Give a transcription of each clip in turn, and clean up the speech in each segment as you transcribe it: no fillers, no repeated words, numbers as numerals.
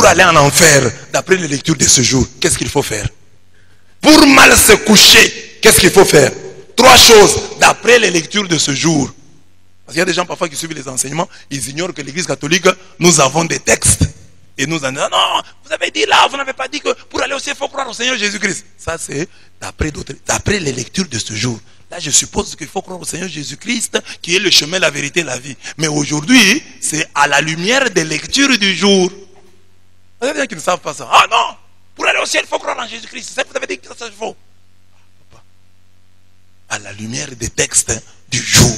aller en enfer, d'après les lectures de ce jour, qu'est-ce qu'il faut faire? Pour mal se coucher, qu'est-ce qu'il faut faire? 3 choses, d'après les lectures de ce jour. Parce qu'il y a des gens parfois qui suivent les enseignements, ils ignorent que l'Église catholique, nous avons des textes. Et nous en disons, non, vous avez dit là, vous n'avez pas dit que pour aller au ciel, il faut croire au Seigneur Jésus-Christ. Ça, c'est d'après les lectures de ce jour. Là, je suppose qu'il faut croire au Seigneur Jésus-Christ, qui est le chemin, la vérité, la vie. Mais aujourd'hui, c'est à la lumière des lectures du jour. Il y a des gens qui ne savent pas ça. Ah non, pour aller au ciel, il faut croire en Jésus-Christ. Vous avez dit que ça, c'est faux. À la lumière des textes du jour.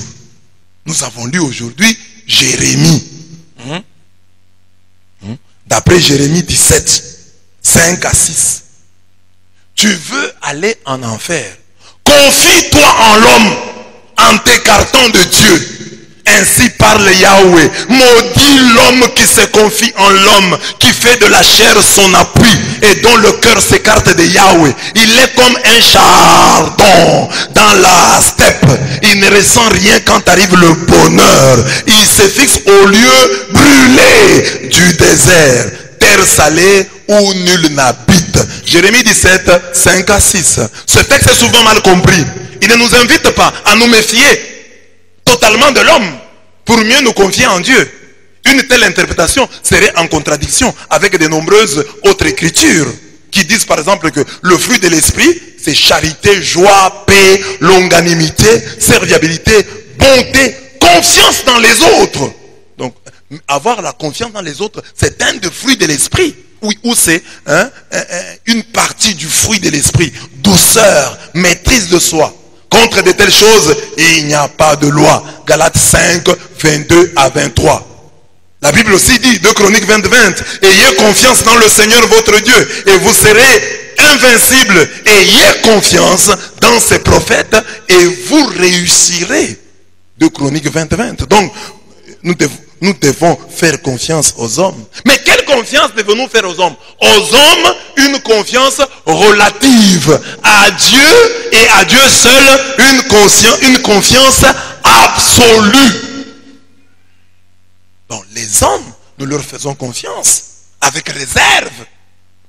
Nous avons lu aujourd'hui Jérémie. D'après Jérémie 17, 5 à 6. Tu veux aller en enfer. Confie-toi en l'homme en t'écartant de Dieu. Ainsi parle Yahweh. Maudit l'homme qui se confie en l'homme, qui fait de la chair son appui et dont le cœur s'écarte de Yahweh. Il est comme un chardon dans la steppe. Il ne ressent rien quand arrive le bonheur. Il se fixe au lieu brûlé du désert, terre salée où nul n'habite. Jérémie 17, 5 à 6. Ce texte est souvent mal compris. Il ne nous invite pas à nous méfier totalement de l'homme pour mieux nous confier en Dieu. Une telle interprétation serait en contradiction avec de nombreuses autres écritures qui disent par exemple que le fruit de l'esprit, c'est charité, joie, paix, longanimité, serviabilité, bonté, confiance dans les autres. Donc, avoir la confiance dans les autres, c'est un des fruits de l'esprit. Oui, ou c'est une partie du fruit de l'esprit. Douceur, maîtrise de soi. Contre de telles choses, il n'y a pas de loi. Galates 5, 22 à 23. La Bible aussi dit, 2 Chroniques 20, 20. Ayez confiance dans le Seigneur votre Dieu et vous serez invincibles. Ayez confiance dans ses prophètes et vous réussirez. 2 Chroniques 20, 20. Donc, nous devons faire confiance aux hommes. Mais quelle confiance devons-nous faire aux hommes? Aux hommes, une confiance relative. À Dieu et à Dieu seul, une confiance absolue. Donc les hommes, nous leur faisons confiance avec réserve.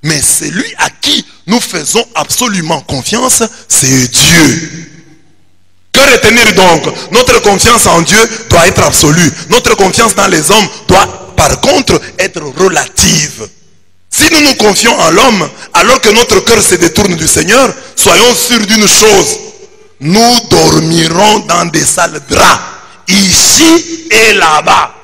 Mais celui à qui nous faisons absolument confiance, c'est Dieu. Que retenir donc? Notre confiance en Dieu doit être absolue. Notre confiance dans les hommes doit par contre être relative. Si nous nous confions en l'homme, alors que notre cœur se détourne du Seigneur, soyons sûrs d'une chose. Nous dormirons dans des sales draps, ici et là-bas.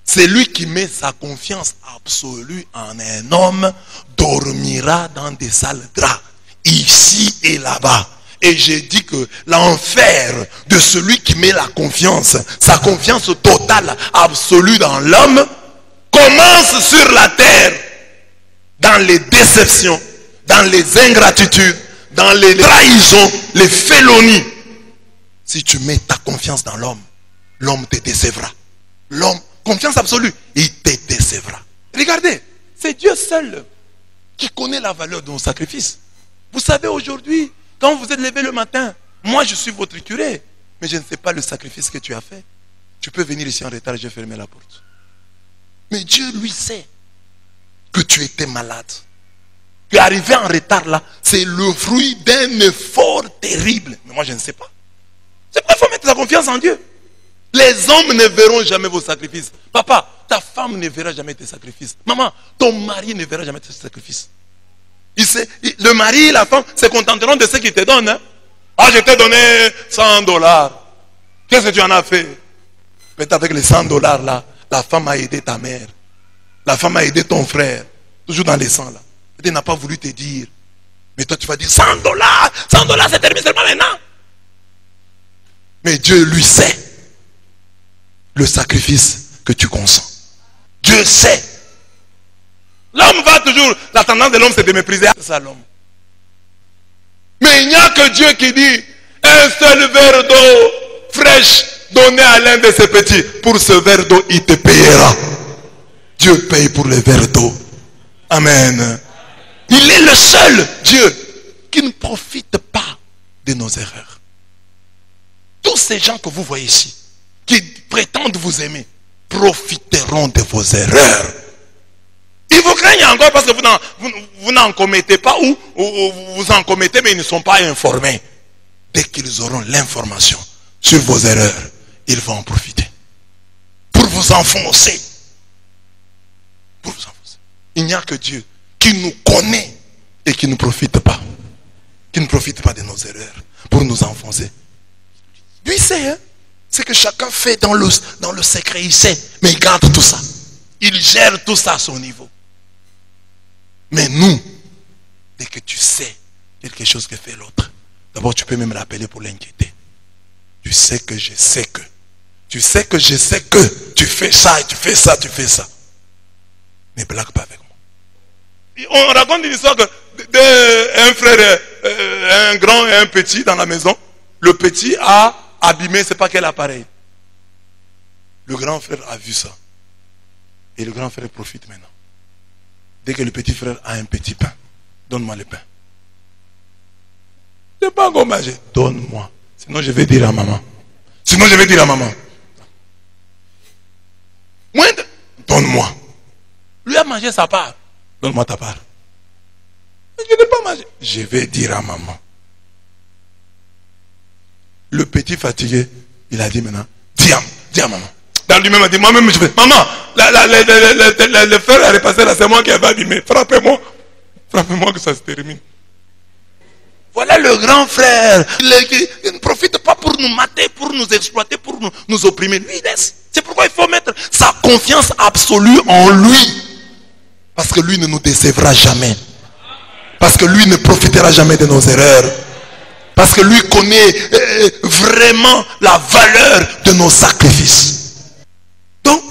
Celui qui met sa confiance absolue en un homme dormira dans des sales draps, ici et là-bas. Et j'ai dit que l'enfer de celui qui met la confiance, sa confiance totale, absolue dans l'homme, commence sur la terre, dans les déceptions, dans les ingratitudes, dans les trahisons, les félonies. Si tu mets ta confiance dans l'homme, l'homme te décevra. L'homme, confiance absolue, il te décevra. Regardez, c'est Dieu seul qui connaît la valeur de nos sacrifices. Vous savez aujourd'hui, quand vous êtes levé le matin, moi je suis votre curé, mais je ne sais pas le sacrifice que tu as fait. Tu peux venir ici en retard et je vais fermer la porte. Mais Dieu lui sait que tu étais malade. Que arriver en retard là, c'est le fruit d'un effort terrible. Mais moi je ne sais pas. C'est pourquoi il faut mettre sa confiance en Dieu. Les hommes ne verront jamais vos sacrifices. Papa, ta femme ne verra jamais tes sacrifices. Maman, ton mari ne verra jamais tes sacrifices. Le mari et la femme se contenteront de ce qu'ils te donnent. Hein? Ah, je t'ai donné $100. Qu'est-ce que tu en as fait? Peut-être avec les $100 là, la femme a aidé ta mère. La femme a aidé ton frère. Toujours dans les 100 là. Elle n'a pas voulu te dire. Mais toi tu vas dire $100. $100 c'est terminé seulement maintenant. Mais Dieu lui sait le sacrifice que tu consens. Dieu sait. L'homme va toujours, la tendance de l'homme c'est de mépriser. C'est ça l'homme. Mais il n'y a que Dieu qui dit, un seul verre d'eau fraîche donné à l'un de ses petits. Pour ce verre d'eau, il te payera. Dieu paye pour les verres d'eau. Amen. Il est le seul Dieu qui ne profite pas de nos erreurs. Tous ces gens que vous voyez ici, qui prétendent vous aimer, profiteront de vos erreurs. Ils vous craignent encore parce que vous n'en commettez pas ou vous en commettez mais ils ne sont pas informés. Dès qu'ils auront l'information sur vos erreurs, ils vont en profiter. Pour vous enfoncer. Pour vous enfoncer. Il n'y a que Dieu qui nous connaît et qui ne profite pas. Qui ne profite pas de nos erreurs pour nous enfoncer. Lui sait, hein? C'est que chacun fait dans le secret, il sait. Mais il garde tout ça. Il gère tout ça à son niveau. Mais nous, dès que tu sais quelque chose que fait l'autre, d'abord tu peux même l'appeler pour l'inquiéter. Tu sais que je sais que. Tu sais que je sais que. Tu fais ça et tu fais ça, tu fais ça. Ne blague pas avec moi. On raconte une histoire d'un frère, un grand et un petit dans la maison. Le petit a abîmé, c'est pas quel appareil. Le grand frère a vu ça. Et le grand frère profite maintenant. Dès que le petit frère a un petit pain, donne-moi le pain. Je n'ai pas encore mangé. Donne-moi. Sinon je vais dire à maman. Donne-moi. Lui a mangé sa part. Donne-moi ta part. Je n'ai pas mangé. Je vais dire à maman. Le petit fatigué, il a dit maintenant, dis à maman. Dans lui-même a dit, moi-même je fais, maman, le fer a repassé là, c'est moi qui avais abîmé. Frappez-moi que ça se termine. Voilà le grand frère. Il ne profite pas pour nous mater, pour nous exploiter, pour nous opprimer. Lui, il laisse. C'est pourquoi il faut mettre sa confiance absolue en lui. Parce que lui ne nous décevra jamais. Parce que lui ne profitera jamais de nos erreurs. Parce que lui connaît vraiment la valeur de nos sacrifices. Donc,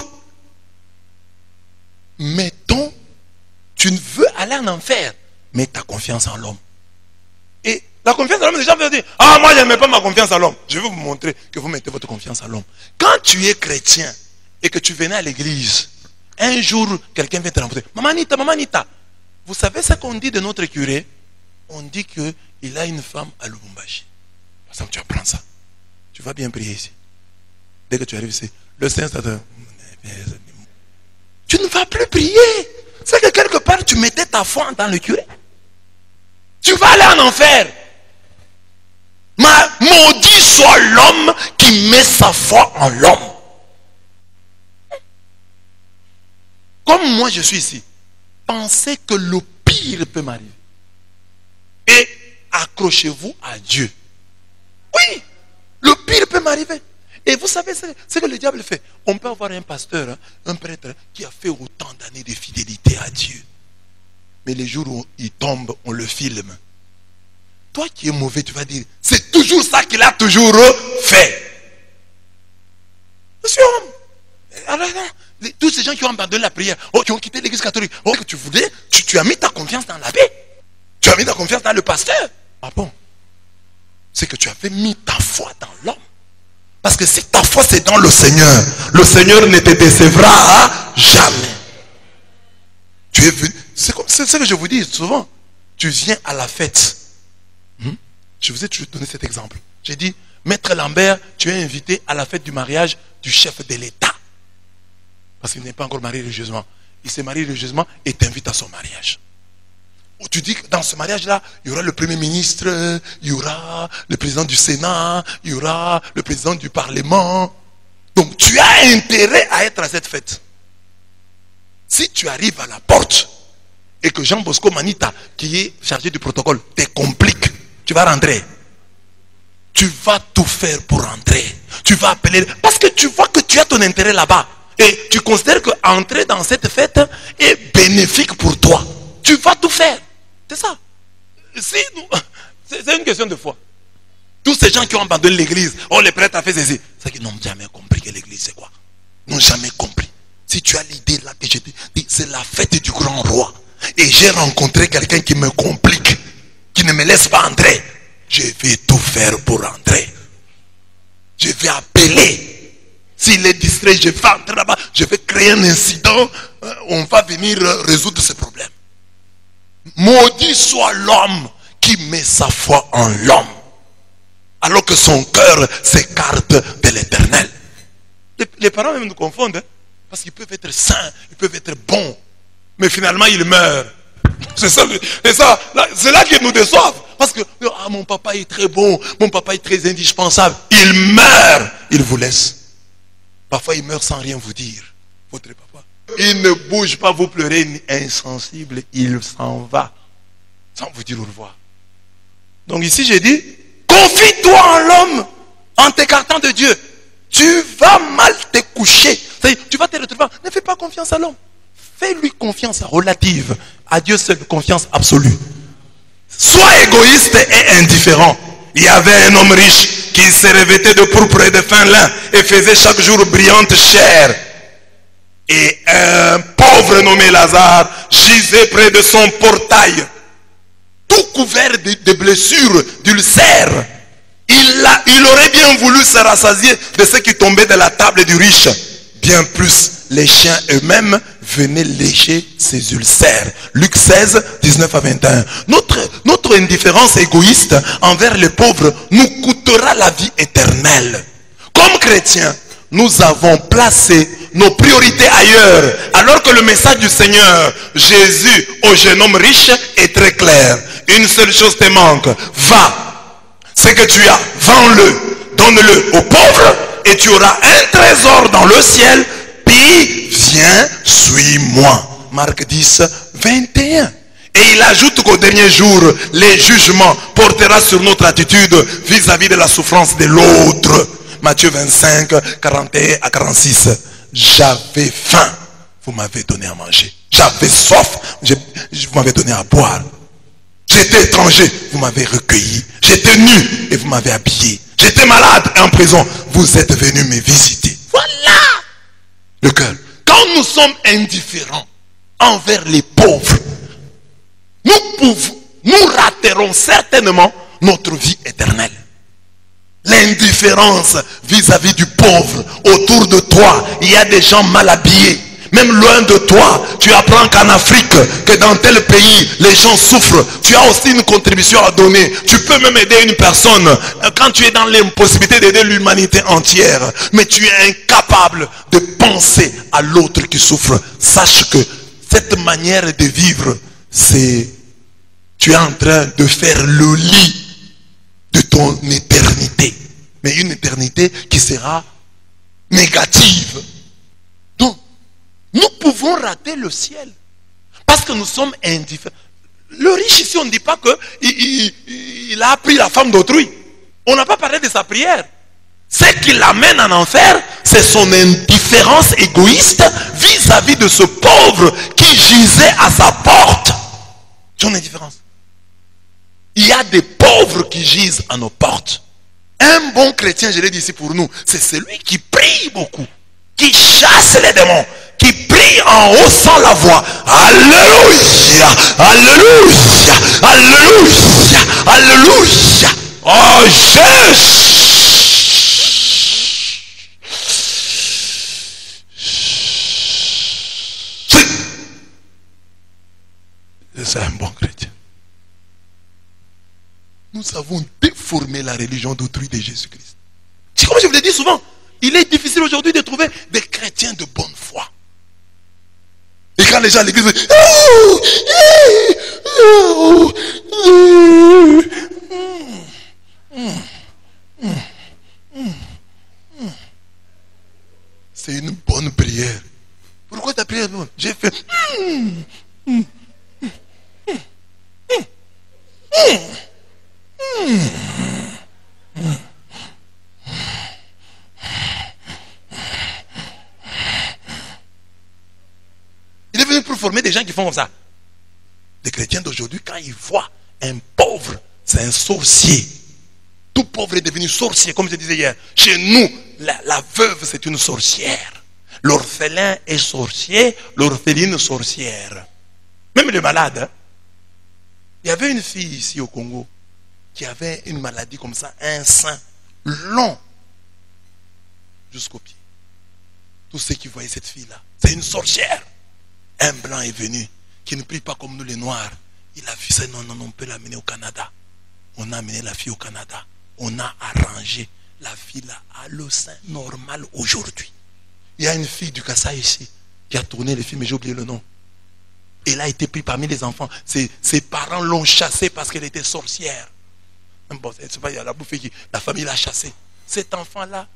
mettons, tu ne veux aller en enfer, mets ta confiance en l'homme. Et la confiance en l'homme, les gens veulent dire, ah, moi je ne mets pas ma confiance en l'homme. Je vais vous montrer que vous mettez votre confiance en l'homme. Quand tu es chrétien et que tu venais à l'église, un jour, quelqu'un vient te rencontrer. Maman Anita, vous savez ce qu'on dit de notre curé? On dit qu'il a une femme à Lubumbashi. Par exemple, tu apprends ça. Tu vas bien prier ici. Dès que tu arrives ici, le Saint tu ne vas plus prier. C'est que quelque part, tu mettais ta foi dans le curé. Tu vas aller en enfer. Maudit soit l'homme qui met sa foi en l'homme. Comme moi je suis ici, pensez que le pire peut m'arriver. Et accrochez-vous à Dieu. Oui, le pire peut m'arriver. Et vous savez ce que le diable fait. On peut avoir un pasteur, un prêtre qui a fait autant d'années de fidélité à Dieu. Mais les jours où il tombe, on le filme. Toi qui es mauvais, tu vas dire, c'est toujours ça qu'il a toujours fait. Monsieur, alors, tous ces gens qui ont abandonné la prière, qui ont quitté l'église catholique, que tu voulais, tu as mis ta confiance dans l'abbé. Tu as mis ta confiance dans le pasteur. Ah bon? C'est que tu avais mis ta foi dans l'homme. Parce que si ta foi c'est dans le Seigneur ne te décevra jamais. Tu es venu. C'est ce que je vous dis souvent. Tu viens à la fête. Je vous ai toujours donné cet exemple. J'ai dit, Maître Lambert, tu es invité à la fête du mariage du chef de l'État. Parce qu'il n'est pas encore marié religieusement. Il s'est marié religieusement et t'invite à son mariage. Où tu dis que dans ce mariage-là, il y aura le Premier ministre, il y aura le président du Sénat, il y aura le président du Parlement. Donc tu as intérêt à être à cette fête. Si tu arrives à la porte et que Jean Bosco Manita, qui est chargé du protocole, te complique, tu vas rentrer. Tu vas tout faire pour rentrer. Tu vas appeler, parce que tu vois que tu as ton intérêt là-bas. Et tu considères que entrer dans cette fête est bénéfique pour toi. Tu vas tout faire. C'est ça. C'est une question de foi. Tous ces gens qui ont abandonné l'église, les prêtres ont fait ceci. C'est qu'ils n'ont jamais compris que l'église c'est quoi. Ils n'ont jamais compris. Si tu as l'idée là que je te dis, c'est la fête du grand roi. Et j'ai rencontré quelqu'un qui me complique, qui ne me laisse pas entrer. Je vais tout faire pour entrer. Je vais appeler. S'il est distrait, je vais entrer là-bas. Je vais créer un incident. On va venir résoudre ce problème. Maudit soit l'homme qui met sa foi en l'homme, alors que son cœur s'écarte de l'éternel. Les parents même nous confondent, parce qu'ils peuvent être saints, ils peuvent être bons, Mais finalement, il meurt. C'est ça, c'est là qu'ils nous déçoivent. Parce que, ah, mon papa est très bon, mon papa est très indispensable. Il meurt, il vous laisse. Parfois, il meurt sans rien vous dire. Votre papa. Il ne bouge pas, vous pleurez, insensible, il s'en va. Sans vous dire au revoir. Donc ici, j'ai dit, confie-toi en l'homme, en t'écartant de Dieu. Tu vas mal te coucher. Tu vas te retrouver. Ne fais pas confiance à l'homme. Fais-lui confiance relative. À Dieu seul, confiance absolue. Sois égoïste et indifférent. Il y avait un homme riche qui se revêtait de pourpre et de fin lin et faisait chaque jour brillante chair. Et un pauvre nommé Lazare gisait près de son portail, tout couvert de blessures, d'ulcères. Il aurait bien voulu se rassasier de ce qui tombait de la table du riche. Bien plus, les chiens eux-mêmes venaient lécher ses ulcères. Luc 16, 19 à 21. Notre indifférence égoïste envers les pauvres nous coûtera la vie éternelle. Comme chrétiens, nous avons placé nos priorités ailleurs, alors que le message du Seigneur Jésus au jeune homme riche est très clair. Une seule chose te manque. Va, ce que tu as, vends-le, donne-le aux pauvres et tu auras un trésor dans le ciel. Puis viens, suis-moi. Marc 10, 21. Et il ajoute qu'au dernier jour, les jugements portera sur notre attitude vis-à-vis de la souffrance de l'autre. Matthieu 25, 41 à 46. J'avais faim, vous m'avez donné à manger. J'avais soif, vous m'avez donné à boire. J'étais étranger, vous m'avez recueilli. J'étais nu et vous m'avez habillé. J'étais malade et en prison, vous êtes venus me visiter. Voilà le cœur. Quand nous sommes indifférents envers les pauvres, nous raterons certainement notre vie éternelle. L'indifférence vis-à-vis du pauvre. Autour de toi, il y a des gens mal habillés. Même loin de toi, tu apprends qu'en Afrique, que dans tel pays, les gens souffrent. Tu as aussi une contribution à donner. Tu peux même aider une personne quand tu es dans l'impossibilité d'aider l'humanité entière. Mais tu es incapable de penser à l'autre qui souffre. Sache que cette manière de vivre, tu es en train de faire le lit de ton éternité. Mais une éternité qui sera négative. Donc, nous pouvons rater le ciel. Parce que nous sommes indifférents. Le riche ici, on ne dit pas qu'il a pris la femme d'autrui. On n'a pas parlé de sa prière. Ce qui l'amène en enfer, c'est son indifférence égoïste vis-à-vis de ce pauvre qui gisait à sa porte. Son indifférence. Il y a des pauvres qui gisent à nos portes. Un bon chrétien, je l'ai dit ici pour nous, c'est celui qui prie beaucoup, qui chasse les démons, qui prie en haussant la voix. Alléluia, alléluia, alléluia, alléluia. Oh Jésus. C'est un bon chrétien. Nous avons déformé la religion d'autrui de Jésus-Christ. C'est comme je vous l'ai dit souvent, il est difficile aujourd'hui de trouver des chrétiens de bonne foi. Et quand les gens à l'église disent, c'est une bonne prière. Pourquoi ta prière? J'ai fait il est venu pour former des gens qui font comme ça. Les chrétiens d'aujourd'hui, quand ils voient un pauvre, c'est un sorcier. Tout pauvre est devenu sorcier, comme je disais hier. Chez nous, la veuve, c'est une sorcière. L'orphelin est sorcier, l'orpheline sorcière. Même les malades. Hein? Il y avait une fille ici au Congo qui avait une maladie comme ça, un sein long jusqu'au pied. Tous ceux qui voyaient cette fille-là, c'est une sorcière. Un blanc est venu, qui ne prie pas comme nous les noirs. Il a vu ça, non, on peut l'amener au Canada. On a amené la fille au Canada. On a arrangé. La fille là a le sein normal aujourd'hui. Il y a une fille du Kassai ici, qui a tourné les films, mais j'ai oublié le nom. Elle a été prise parmi les enfants. Ses parents l'ont chassée parce qu'elle était sorcière. Bon, c'est pas, il y a la bouffe qui, la famille l'a chassée. Cet enfant-là,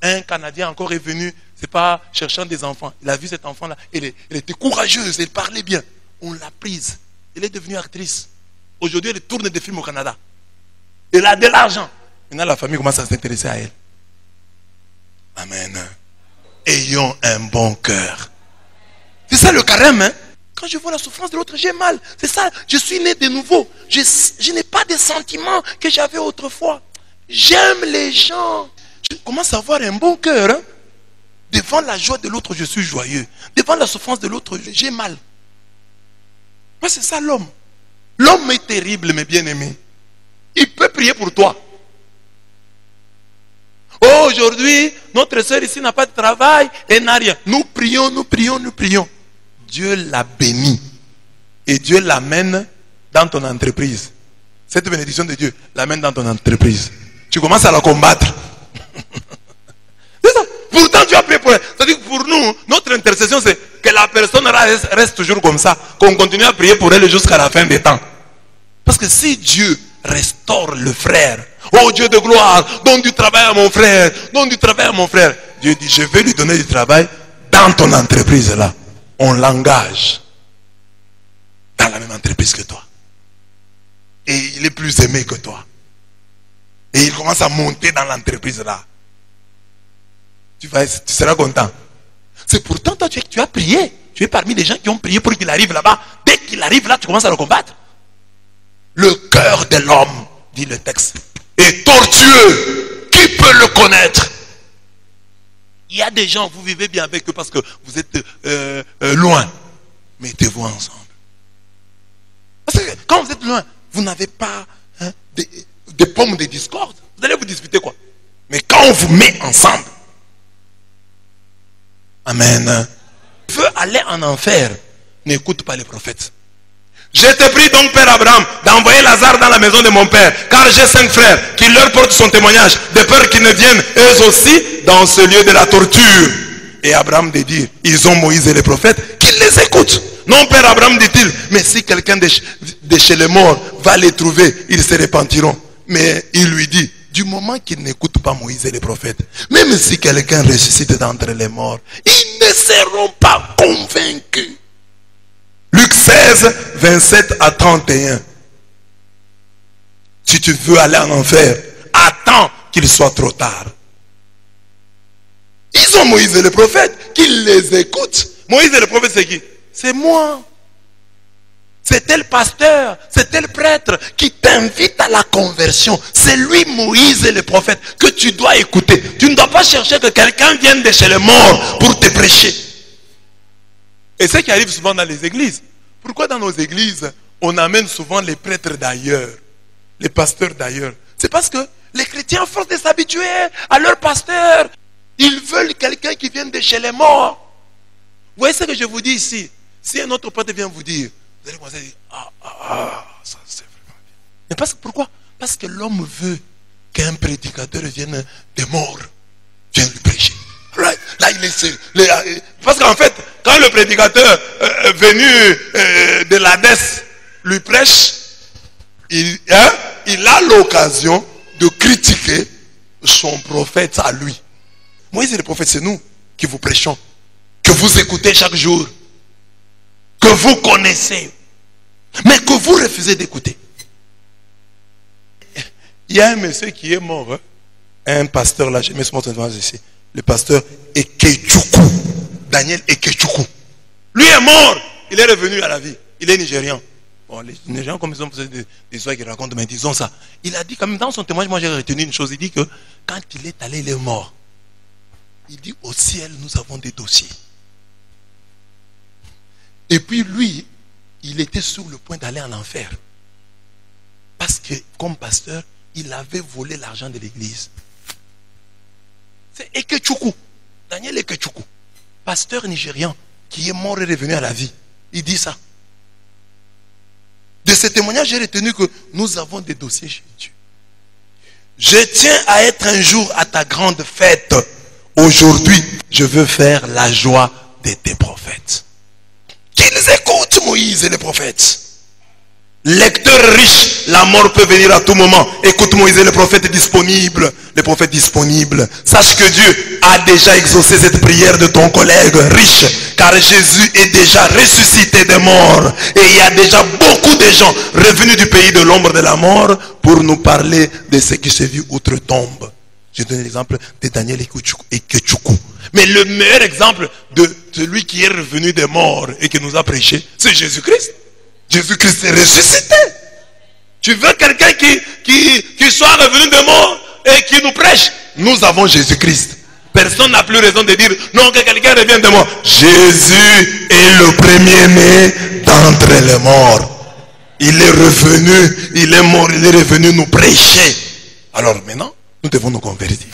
un Canadien encore est venu, c'est pas cherchant des enfants. Il a vu cet enfant-là, elle était courageuse, elle parlait bien. On l'a prise. Elle est devenue actrice. Aujourd'hui, elle tourne des films au Canada. Elle a de l'argent. Maintenant, la famille commence à s'intéresser à elle. Amen. Ayons un bon cœur. C'est ça le carême, hein? Quand je vois la souffrance de l'autre, j'ai mal. C'est ça, je suis né de nouveau. Je n'ai pas des sentiments que j'avais autrefois. J'aime les gens. Je commence à avoir un bon cœur. Hein? Devant la joie de l'autre, je suis joyeux. Devant la souffrance de l'autre, j'ai mal. Mais c'est ça l'homme. L'homme est terrible, mes bien-aimés. Il peut prier pour toi. Oh, aujourd'hui, notre soeur ici n'a pas de travail et n'a rien. Nous prions, nous prions, nous prions. Dieu l'a béni. Et Dieu l'amène dans ton entreprise. Cette bénédiction de Dieu l'amène dans ton entreprise. Tu commences à la combattre. C'est ça. Pourtant, tu as prié pour elle. C'est-à-dire que pour nous, notre intercession, c'est que la personne reste toujours comme ça. Qu'on continue à prier pour elle jusqu'à la fin des temps. Parce que si Dieu restaure le frère, oh Dieu de gloire, donne du travail à mon frère, donne du travail à mon frère. Dieu dit, je vais lui donner du travail dans ton entreprise là. On l'engage dans la même entreprise que toi. Et il est plus aimé que toi. Et il commence à monter dans l'entreprise là. Tu seras content. C'est pourtant toi tu as prié. Tu es parmi les gens qui ont prié pour qu'il arrive là-bas. Dès qu'il arrive là, tu commences à le combattre. Le cœur de l'homme, dit le texte, est tortueux. Qui peut le connaître? Il y a des gens, vous vivez bien avec eux parce que vous êtes loin. Mettez-vous ensemble. Parce que quand vous êtes loin, vous n'avez pas des pommes de discorde. Vous allez vous disputer quoi? Mais quand on vous met ensemble, amen. Tu veux aller en enfer, n'écoute pas les prophètes. Je te prie donc, Père Abraham, d'envoyer Lazare dans la maison de mon père, car j'ai 5 frères qui leur portent son témoignage, de peur qu'ils ne viennent eux aussi dans ce lieu de la torture. Et Abraham dit, ils ont Moïse et les prophètes, qu'ils les écoutent. Non, Père Abraham, dit-il, mais si quelqu'un de chez les morts va les trouver, ils se repentiront. Mais il lui dit, du moment qu'ils n'écoutent pas Moïse et les prophètes, même si quelqu'un ressuscite d'entre les morts, ils ne seront pas convaincus. Luc 16, 27 à 31. Si tu veux aller en enfer, attends qu'il soit trop tard. Ils ont Moïse et les prophètes, qu'ils les écoutent. Moïse et les prophètes, c'est qui? C'est moi. C'est tel pasteur, c'est tel prêtre qui t'invite à la conversion. C'est lui, Moïse et les prophètes, que tu dois écouter. Tu ne dois pas chercher que quelqu'un vienne de chez les morts pour te prêcher. Et ce qui arrive souvent dans les églises. Pourquoi dans nos églises, on amène souvent les prêtres d'ailleurs, les pasteurs d'ailleurs? C'est parce que les chrétiens, à force de s'habituer à leur pasteur, ils veulent quelqu'un qui vienne de chez les morts. Vous voyez ce que je vous dis ici? Si un autre prêtre vient vous dire, vous allez commencer à dire, ça c'est vraiment bien. Mais pourquoi? Parce que l'homme veut qu'un prédicateur vienne des morts, vienne lui prêcher. Là, il est parce qu'en fait, quand le prédicateur venu de l'Hadès lui prêche, il a l'occasion de critiquer son prophète à lui. Moïse et le prophète, c'est nous qui vous prêchons, que vous écoutez chaque jour, que vous connaissez, mais que vous refusez d'écouter. Il y a un monsieur qui est mort, hein? Un pasteur là, j'ai mis son nom ici. Le pasteur Ekechukwu, Daniel Ekechukwu. Lui est mort, il est revenu à la vie. Il est nigérian. Bon, les Nigérians, comme ils ont des histoires qui racontent, mais disons ça. Il a dit, quand même, dans son témoignage, moi j'ai retenu une chose. Il dit que quand il est allé, il est mort. Il dit, au ciel, nous avons des dossiers. Et puis lui, il était sur le point d'aller en enfer. Parce que, comme pasteur, il avait volé l'argent de l'église. C'est Ekechukwu, Daniel Ekechukwu, pasteur nigérian qui est mort et revenu à la vie. Il dit ça. De ce témoignage, j'ai retenu que nous avons des dossiers chez Dieu. Je tiens à être un jour à ta grande fête. Aujourd'hui, je veux faire la joie de tes prophètes. Qu'ils écoutent Moïse et les prophètes. Lecteur riche, la mort peut venir à tout moment. Écoute Moïse et les prophètes disponibles. Les prophètes disponibles. Sache que Dieu a déjà exaucé cette prière de ton collègue riche. Car Jésus est déjà ressuscité des morts. Et il y a déjà beaucoup de gens revenus du pays de l'ombre de la mort pour nous parler de ce qui se vit outre-tombe. Je donne l'exemple de Daniel et Ketchoukou. Mais le meilleur exemple de celui qui est revenu des morts et qui nous a prêché, c'est Jésus-Christ. Jésus-Christ est ressuscité. Tu veux quelqu'un qui soit revenu des morts et qui nous prêche? Nous avons Jésus-Christ. Personne n'a plus raison de dire non, que quelqu'un revienne de mort. Jésus est le premier-né d'entre les morts. Il est revenu, il est mort, il est revenu nous prêcher. Alors maintenant, nous devons nous convertir.